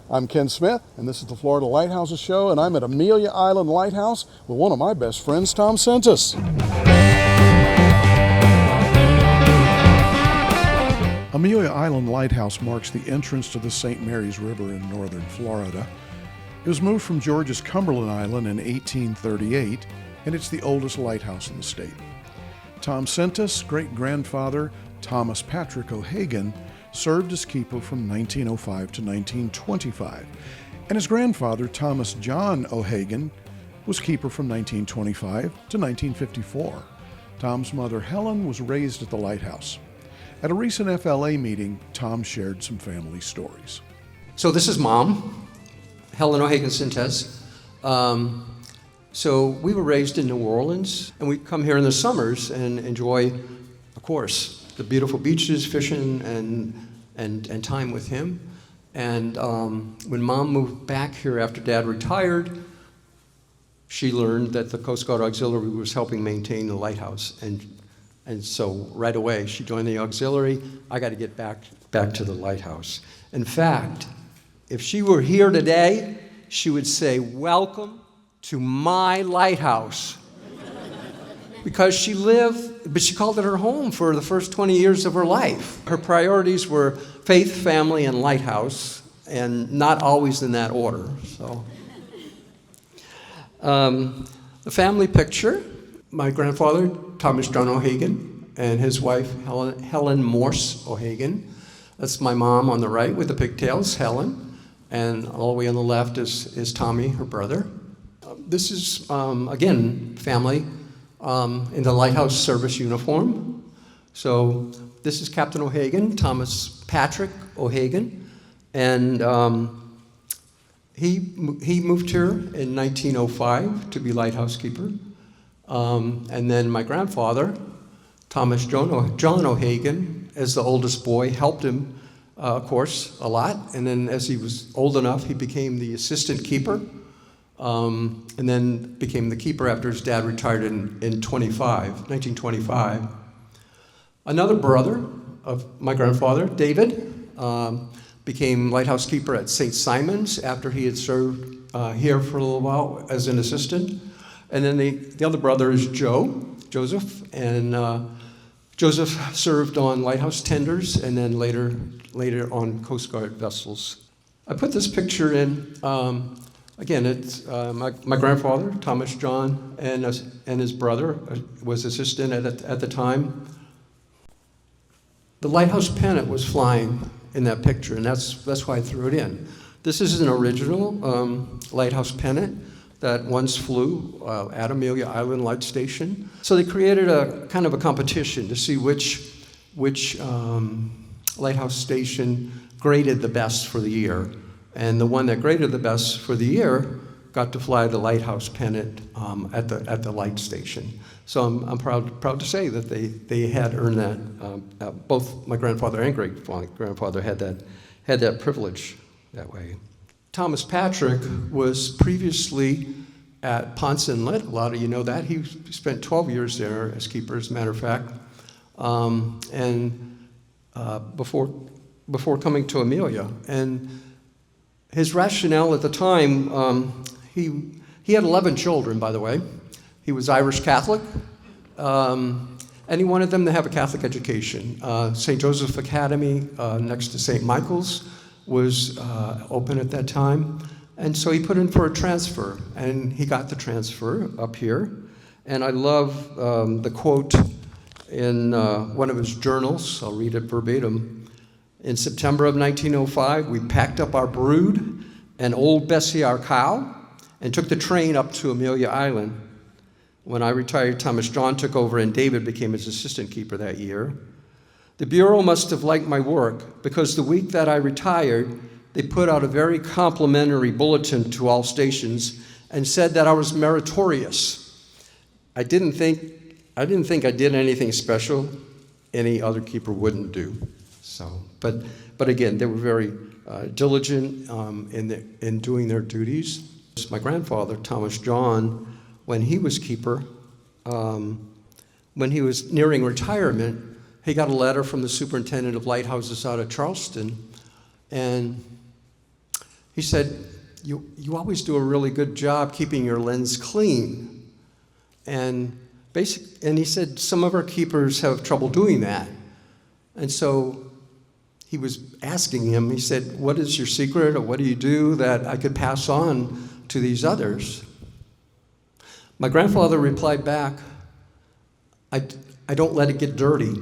I'm Ken Smith, and this is the Florida Lighthouses Show, and I'm at Amelia Island Lighthouse with one of my best friends, Tom Sentis. Amelia Island Lighthouse marks the entrance to the St. Mary's River in northern Florida. It was moved from Georgia's Cumberland Island in 1838, and it's the oldest lighthouse in the state. Tom Sentis' great-grandfather, Thomas Patrick O'Hagan, served as keeper from 1905 to 1925, and his grandfather, Thomas John O'Hagan, was keeper from 1925 to 1954. Tom's mother, Helen, was raised at the lighthouse. At a recent FLA meeting, Tom shared some family stories. So this is Mom, Helen O'Hagan Sentis. So we were raised in New Orleans, and we come here in the summers and enjoy, of course, the beautiful beaches, fishing, and time with him. And when Mom moved back here after Dad retired, she learned that the Coast Guard Auxiliary was helping maintain the lighthouse. And so right away, she joined the auxiliary. I got to get back to the lighthouse. In fact, if she were here today, she would say, "Welcome to my lighthouse." Because she lived, but she called it her home for the first 20 years of her life. Her priorities were faith, family, and lighthouse, and not always in that order. So, the family picture, my grandfather, Thomas John O'Hagan, and his wife, Helen Morse O'Hagan. That's my mom on the right with the pigtails, Helen. And all the way on the left is Tommy, her brother. This is, again, family in the lighthouse service uniform. So this is Captain O'Hagan, Thomas Patrick O'Hagan. And he moved here in 1905 to be lighthouse keeper. And then my grandfather, Thomas John O'Hagan, as the oldest boy, helped him, of course, a lot. And then as he was old enough, he became the assistant keeper, and then became the keeper after his dad retired in 1925. Another brother of my grandfather, David, became lighthouse keeper at St. Simon's after he had served here for a little while as an assistant. And then the other brother is Joseph, and Joseph served on lighthouse tenders and then later on Coast Guard vessels. I put this picture in, again, it's my grandfather, Thomas John, and his brother was assistant at the time. The lighthouse pennant was flying in that picture, and that's why I threw it in. This is an original lighthouse pennant that once flew at Amelia Island Light Station. So they created a kind of a competition to see which lighthouse station graded the best for the year. And the one that graded the best for the year got to fly the lighthouse pennant at the light station. So I'm proud to say that they had earned that. Both my grandfather and great-grandfather had that privilege that way. Thomas Patrick was previously at Ponce Inlet. A lot of you know that. He spent 12 years there as keeper, as a matter of fact. Before coming to Amelia. And his rationale at the time, he had 11 children, by the way. He was Irish Catholic, and he wanted them to have a Catholic education. St. Joseph Academy next to St. Michael's was open at that time. And so he put in for a transfer, and he got the transfer up here. And I love the quote in one of his journals. I'll read it verbatim. In September of 1905, we packed up our brood and old Bessie, our cow, and took the train up to Amelia Island. When I retired, Thomas John took over, and David became his assistant keeper that year. The Bureau must have liked my work, because the week that I retired, they put out a very complimentary bulletin to all stations and said that I was meritorious. I didn't think I did anything special any other keeper wouldn't do. So, but again, they were very diligent in doing their duties. My grandfather, Thomas John, when he was keeper, when he was nearing retirement, he got a letter from the superintendent of lighthouses out of Charleston, and he said, you always do a really good job keeping your lens clean. And he said, some of our keepers have trouble doing that. And so he was asking him, he said, what is your secret, or what do you do that I could pass on to these others? My grandfather replied back, I don't let it get dirty.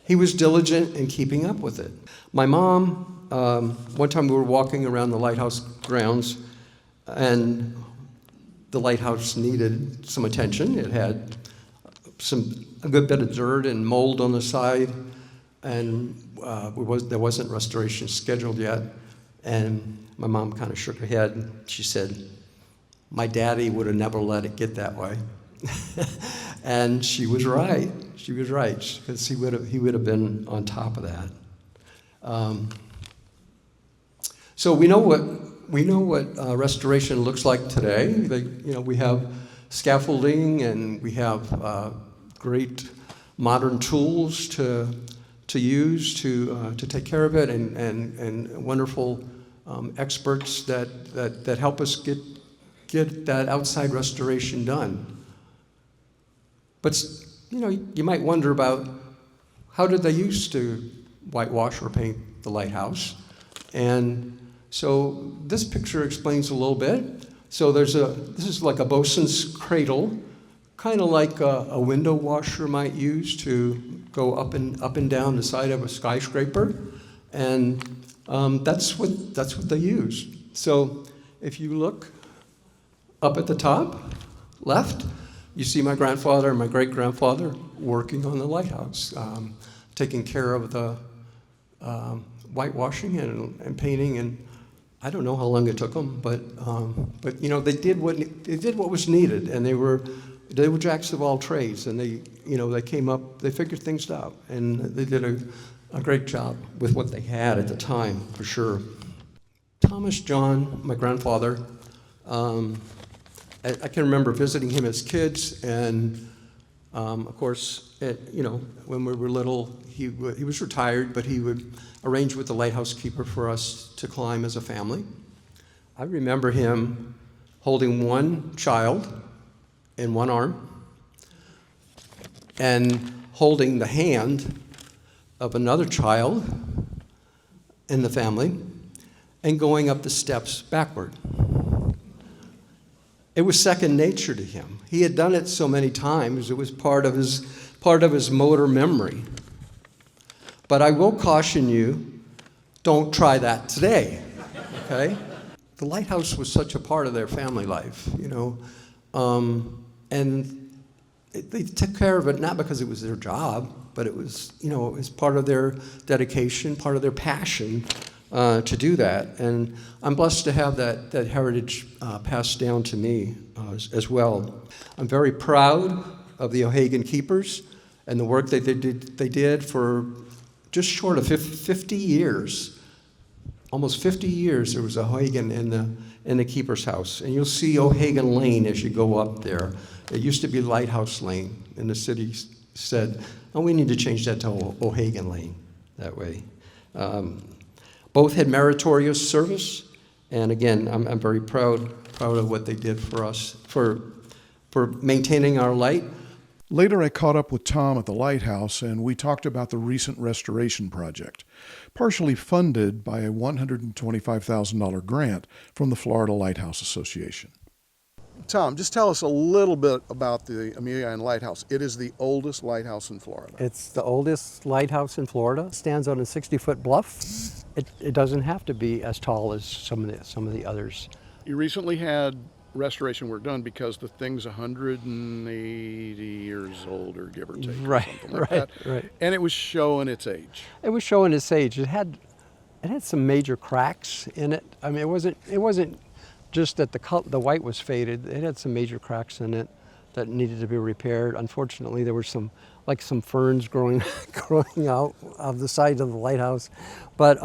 He was diligent in keeping up with it. My mom, one time we were walking around the lighthouse grounds, and the lighthouse needed some attention. It had a good bit of dirt and mold on the side, and there wasn't restoration scheduled yet. And my mom kind of shook her head. She said, my daddy would have never let it get that way. And she was right. She was right, because he would have been on top of that. So we know what restoration looks like today. We have scaffolding, and we have great modern tools to use to take care of it, and wonderful experts that help us get that outside restoration done. But you might wonder about, how did they used to whitewash or paint the lighthouse? And so this picture explains a little bit. So this is like a bosun's cradle, kind of like a window washer might use to go up and down the side of a skyscraper, and that's what they use. So if you look up at the top left, you see my grandfather and my great-grandfather working on the lighthouse, taking care of the whitewashing and painting, and I don't know how long it took them, but they did what was needed, and they were jacks of all trades, and they came up, they figured things out, and they did a great job with what they had at the time, for sure. Thomas John, my grandfather, I can remember visiting him as kids, and of course, when we were little, he was retired, but he would arrange with the lighthouse keeper for us to climb as a family. I remember him holding one child in one arm and holding the hand of another child in the family and going up the steps backward. It was second nature to him. He had done it so many times, it was part of his motor memory. But I will caution you, don't try that today, okay? The lighthouse was such a part of their family life, and they took care of it not because it was their job, but it was part of their dedication, part of their passion to do that. And I'm blessed to have that heritage passed down to me as well. I'm very proud of the O'Hagan keepers and the work that they did for just short of 50 years. Almost 50 years there was a O'Hagan in the keeper's house. And you'll see O'Hagan Lane as you go up there. It used to be Lighthouse Lane, and the city said, oh, we need to change that to O'Hagan Lane that way. Both had meritorious service, and again, I'm very proud of what they did for us, for maintaining our light. Later, I caught up with Tom at the lighthouse, and we talked about the recent restoration project, partially funded by a $125,000 grant from the Florida Lighthouse Association. Tom, just tell us a little bit about the Amelia Island Lighthouse. It is the oldest lighthouse in Florida. It's the oldest lighthouse in Florida. It stands on a 60-foot bluff. It doesn't have to be as tall as some of the others. You recently had restoration work done because the thing's 180 years old, or give or take, right, or something like that. Right. And it was showing its age. It was showing its age. It had some major cracks in it. I mean, it wasn't just that the white was faded. It had some major cracks in it that needed to be repaired. Unfortunately, there were some ferns growing out of the side of the lighthouse. But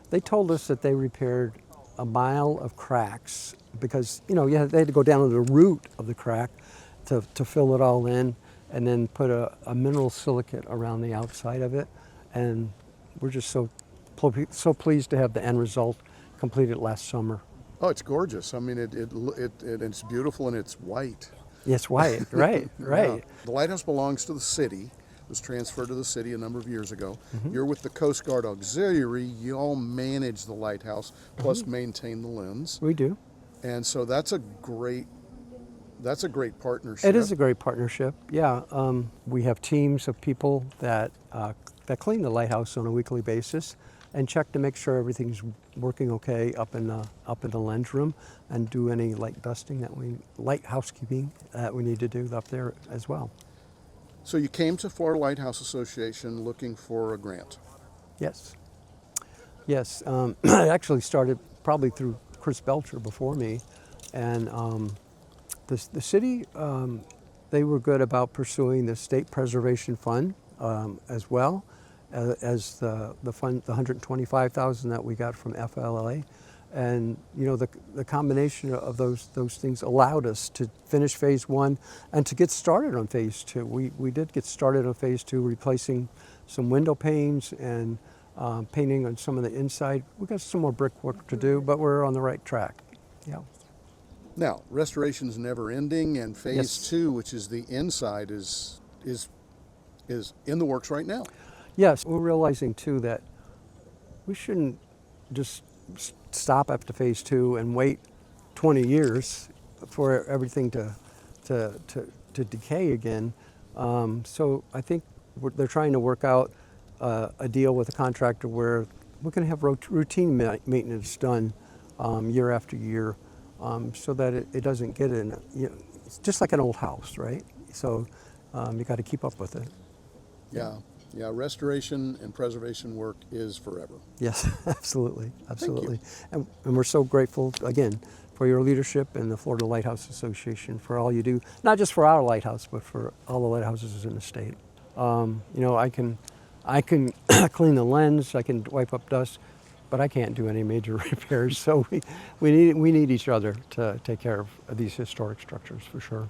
they told us that they repaired a mile of cracks because they had to go down to the root of the crack to fill it all in, and then put a mineral silicate around the outside of it. And we're just so so pleased to have the end result completed last summer. Oh, it's gorgeous. I mean, it's beautiful and it's white. Yes, white, right, right. Yeah. The lighthouse belongs to the city. It was transferred to the city a number of years ago. You're with the Coast Guard Auxiliary. You all manage the lighthouse, plus maintain the lens. We do. And so that's a great partnership. It is a great partnership. Yeah, we have teams of people that clean the lighthouse on a weekly basis and check to make sure everything's working okay up in the lens room, and do any light dusting light housekeeping that we need to do up there as well. So you came to Florida Lighthouse Association looking for a grant. Yes. Yes. I actually started probably through Chris Belcher before me, and the city, they were good about pursuing the State Preservation Fund as well as the fund, the $125,000 that we got from FLA. And the combination of those things allowed us to finish phase 1 and to get started on phase 2. We did get started on phase 2, replacing some window panes and painting on some of the inside. We got some more brickwork to do, but we're on the right track. Yeah. Now, restoration's never ending, and phase Yes. 2, which is the inside, is in the works right now. Yes, we're realizing too that we shouldn't just stop after phase 2 and wait 20 years for everything to decay again. So I think they're trying to work out a deal with a contractor where we can have routine maintenance done year after year, so that it doesn't get in. It's just like an old house, right? So you got to keep up with it. Yeah, restoration and preservation work is forever. Yes, absolutely, absolutely. Thank And we're so grateful, again, for your leadership and the Florida Lighthouse Association for all you do, not just for our lighthouse, but for all the lighthouses in the state. I can clean the lens, I can wipe up dust, but I can't do any major repairs. So we need each other to take care of these historic structures, for sure.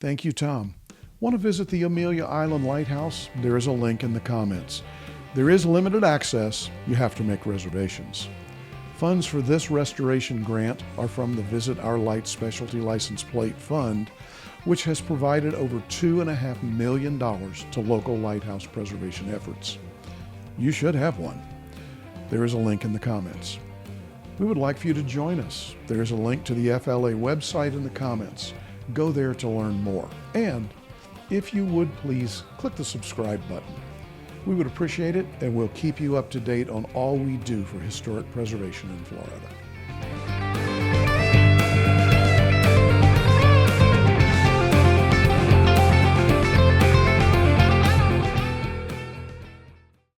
Thank you, Tom. Want to visit the Amelia Island Lighthouse? There is a link in the comments. There is limited access. You have to make reservations. Funds for this restoration grant are from the Visit Our Light Specialty License Plate Fund, which has provided over $2.5 million to local lighthouse preservation efforts. You should have one. There is a link in the comments. We would like for you to join us. There is a link to the FLA website in the comments. Go there to learn more. And if you would please click the subscribe button. We would appreciate it, and we'll keep you up to date on all we do for historic preservation in Florida.